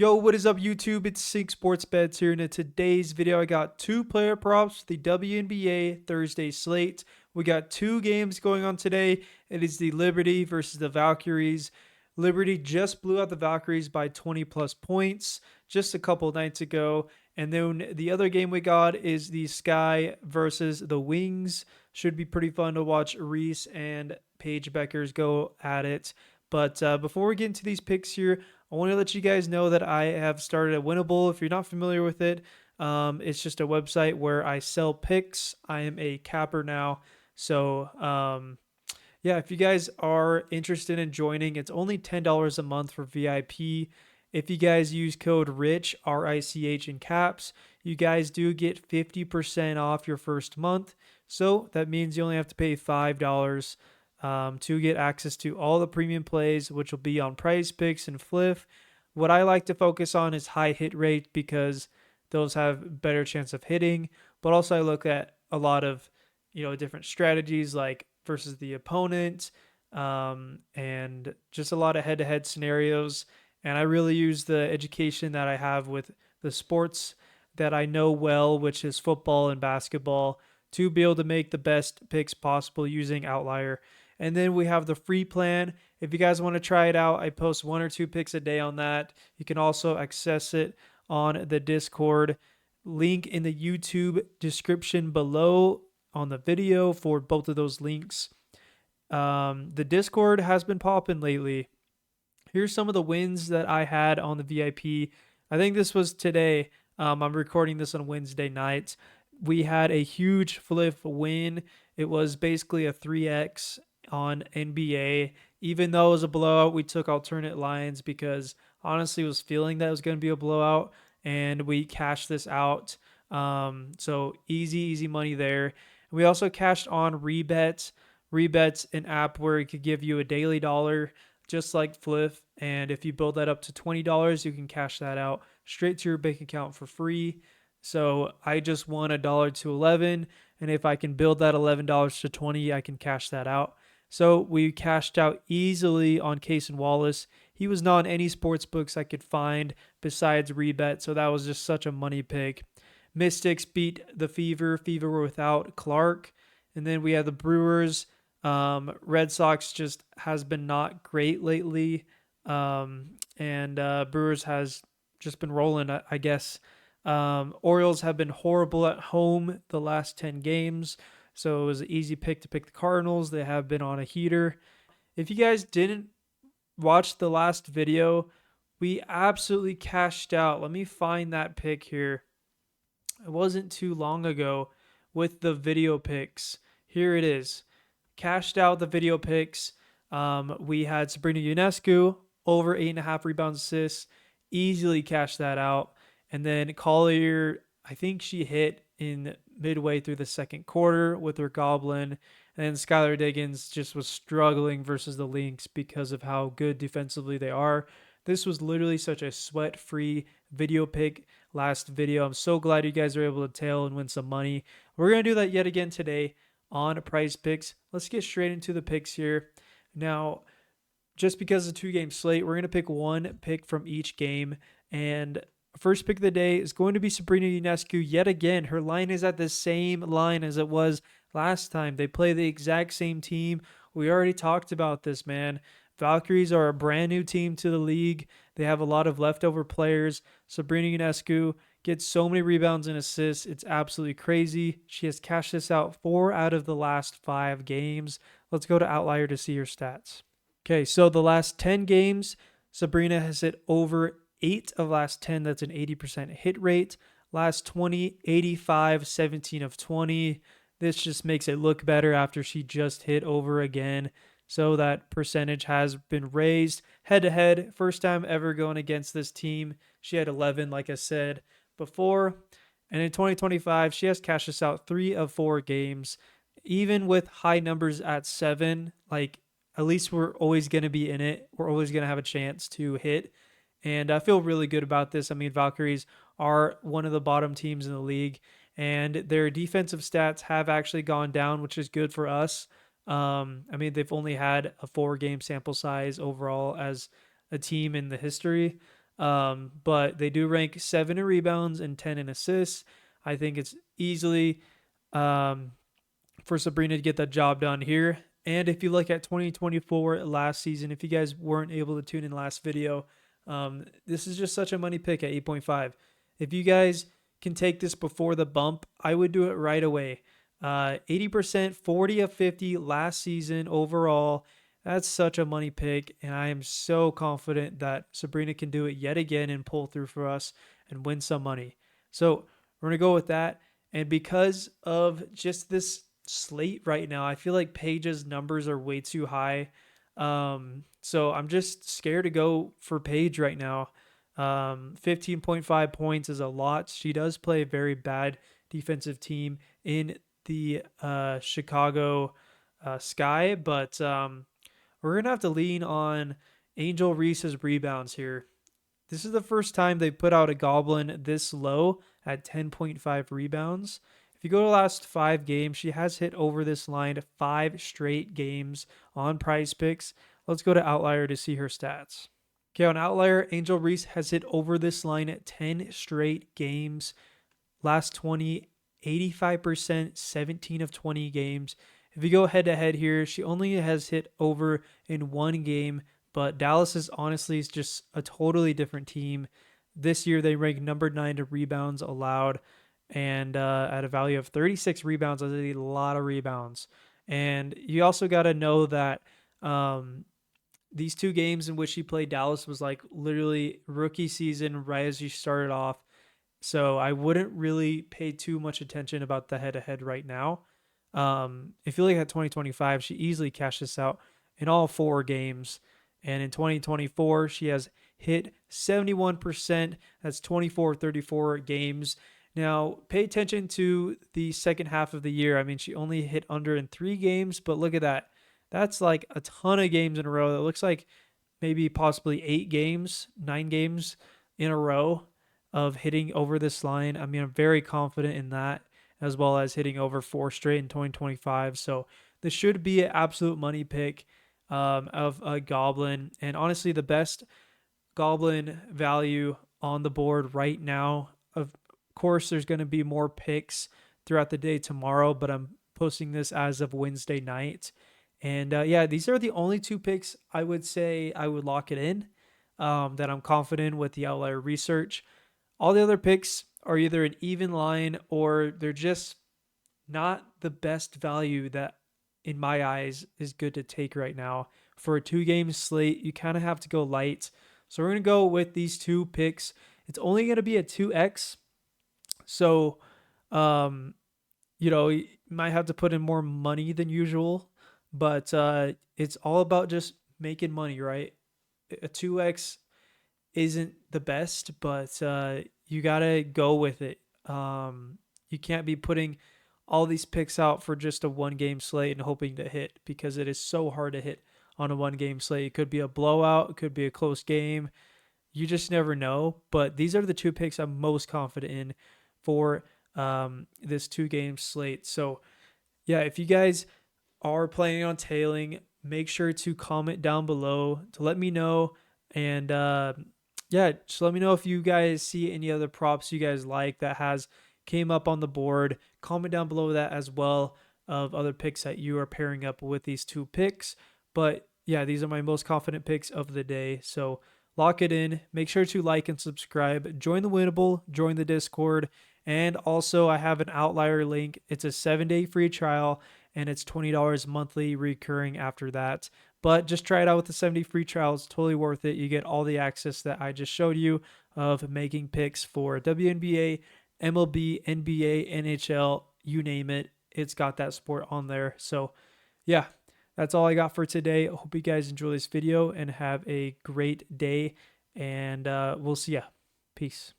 Yo, what is up, YouTube? It's Sync Sports Bets here, and in today's video, I got two player props for the WNBA Thursday slate. We got two games going on today. It is the Liberty versus the Valkyries. Liberty just blew out the Valkyries by 20 plus points just a couple nights ago. And then the other game we got is the Sky versus the Wings. Should be pretty fun to watch Reese and Paige Beckers go at it. But before we get into these picks here, I want to let you guys know that I have started a Winnable. If you're not familiar with it, it's just a website where I sell picks. I am a capper now. So, yeah, if you guys are interested in joining, it's only $10 a month for VIP. If you guys use code RICH, RICH in caps, you guys do get 50% off your first month. So that means you only have to pay $5 to get access to all the premium plays, which will be on Prizepicks and Fliff. What I like to focus on is high hit rate because those have better chance of hitting. But also I look at a lot of different strategies like versus the opponent, and just a lot of head-to-head scenarios. And I really use the education that I have with the sports that I know well, which is football and basketball, to be able to make the best picks possible using Outlier. And then we have the free plan. If you guys want to try it out, I post one or two picks a day on that. You can also access it on the Discord. Link in the YouTube description below on the video for both of those links. The Discord has been popping lately. Here's some of the wins that I had on the VIP. I think this was today. I'm recording this on Wednesday night. We had a huge flip win. It was basically a 3x on Wnba. Even though it was a blowout, we took alternate lines because honestly was feeling that it was going to be a blowout, and we cashed this out. So easy money there. We also cashed on Rebets. Rebets, an app where it could give you a daily dollar, just like Fliff. And if you build that up to $20, you can cash that out straight to your bank account for free. So I just won $1 to 11, and if I can build that $11 to 20, I can cash that out. So we cashed out easily on Case and Wallace. He was not on any sports books I could find besides Rebet, so that was just such a money pick. Mystics beat the Fever. Fever were without Clark. And then we have the Brewers. Red Sox just has been not great lately. And Brewers has just been rolling, I guess. Orioles have been horrible at home the last 10 games. So it was an easy pick to pick the Cardinals. They have been on a heater. If you guys didn't watch the last video, we absolutely cashed out. Let me find that pick here. It wasn't too long ago with the video picks. Here it is. Cashed out the video picks. We had Sabrina Ionescu over 8.5 rebounds, assists. Easily cashed that out. And then Collier, I think she hit in midway through the second quarter with her Goblin. And then Skylar Diggins just was struggling versus the Lynx because of how good defensively they are. This was literally such a sweat-free video pick last video. I'm so glad you guys are able to tail and win some money. We're going to do that yet again today on Prizepicks. Let's get straight into the picks here. Now, just because it's a two-game slate, we're going to pick one pick from each game. And first pick of the day is going to be Sabrina Ionescu yet again. Her line is at the same line as it was last time. They play the exact same team. We already talked about this, man. Valkyries are a brand new team to the league. They have a lot of leftover players. Sabrina Ionescu gets so many rebounds and assists. It's absolutely crazy. She has cashed this out 4 out of the last 5 games. Let's go to Outlier to see her stats. Okay, so the last 10 games, Sabrina has hit over 8 of last 10. That's an 80% hit rate. Last 20, 85, 17 of 20. This just makes it look better after she just hit over again. So that percentage has been raised. Head-to-head, first time ever going against this team. She had 11, like I said before. And in 2025, she has cashed this out 3 of 4 games. Even with high numbers at 7, like at least we're always going to be in it. We're always going to have a chance to hit. And I feel really good about this. I mean, Valkyries are one of the bottom teams in the league, and their defensive stats have actually gone down, which is good for us. I mean, they've only had a 4-game sample size overall as a team in the history. But they do rank 7 in rebounds and 10 in assists. I think it's easily um, for Sabrina to get that job done here. And if you look at 2024 last season, if you guys weren't able to tune in last video, this is just such a money pick at 8.5. If you guys can take this before the bump, I would do it right away. 80%, 40 of 50 last season overall. That's such a money pick, and I am so confident that Sabrina can do it yet again and pull through for us and win some money. So we're going to go with that. And because of just this slate right now, I feel like Paige's numbers are way too high. So I'm just scared to go for Paige right now. 15.5 points is a lot. She does play a very bad defensive team in the Chicago Sky, but we're going to have to lean on Angel Reese's rebounds here. This is the first time they put out a Goblin this low at 10.5 rebounds. If you go to the last 5 games, she has hit over this line 5 straight games on Prizepicks. Let's go to Outlier to see her stats. Okay, on Outlier, Angel Reese has hit over this line at 10 straight games. Last 20, 85%, 17 of 20 games. If you go head to head here, she only has hit over in 1 game, but Dallas is honestly just a totally different team. This year, they rank number 9 to rebounds allowed, and at a value of 36 rebounds, that's a lot of rebounds. And you also got to know that these 2 games in which she played Dallas was like literally rookie season right as she started off. So I wouldn't really pay too much attention about the head-to-head right now. If you look at 2025, she easily cashed this out in all 4 games. And in 2024, she has hit 71%. That's 34 games. Now, pay attention to the second half of the year. I mean, she only hit under in 3 games, but look at that. That's like a ton of games in a row. That looks like maybe possibly 8 games, 9 games in a row of hitting over this line. I mean, I'm very confident in that, as well as hitting over 4 straight in 2025. So this should be an absolute money pick of a Goblin. And honestly, the best Goblin value on the board right now. Of course, there's going to be more picks throughout the day tomorrow, but I'm posting this as of Wednesday night. And yeah, these are the only 2 picks I would say I would lock it in that I'm confident with the Outlier research. All the other picks are either an even line or they're just not the best value that, in my eyes, is good to take right now. For a 2-game slate, you kind of have to go light. So we're going to go with these 2 picks. It's only going to be a 2x. So, you might have to put in more money than usual, but it's all about just making money, right? A 2x isn't the best, but you gotta go with it. You can't be putting all these picks out for just a 1-game slate and hoping to hit, because it is so hard to hit on a 1-game slate. It could be a blowout, it could be a close game. You just never know. But these are the 2 picks I'm most confident in for this 2-game slate. So yeah, if you guys are planning on tailing, make sure to comment down below to let me know. And yeah, just let me know if you guys see any other props you guys like that has came up on the board. Comment down below that as well of other picks that you are pairing up with these 2 picks. But yeah, these are my most confident picks of the day. So lock it in. Make sure to like and subscribe. Join the Winnable. Join the Discord. And also, I have an Outlier link. It's a 7-day free trial, and it's $20 monthly recurring after that. But just try it out with the 70 free trial. It's totally worth it. You get all the access that I just showed you of making picks for WNBA, MLB, NBA, NHL, you name it. It's got that sport on there. So yeah, that's all I got for today. I hope you guys enjoy this video and have a great day. And we'll see ya. Peace.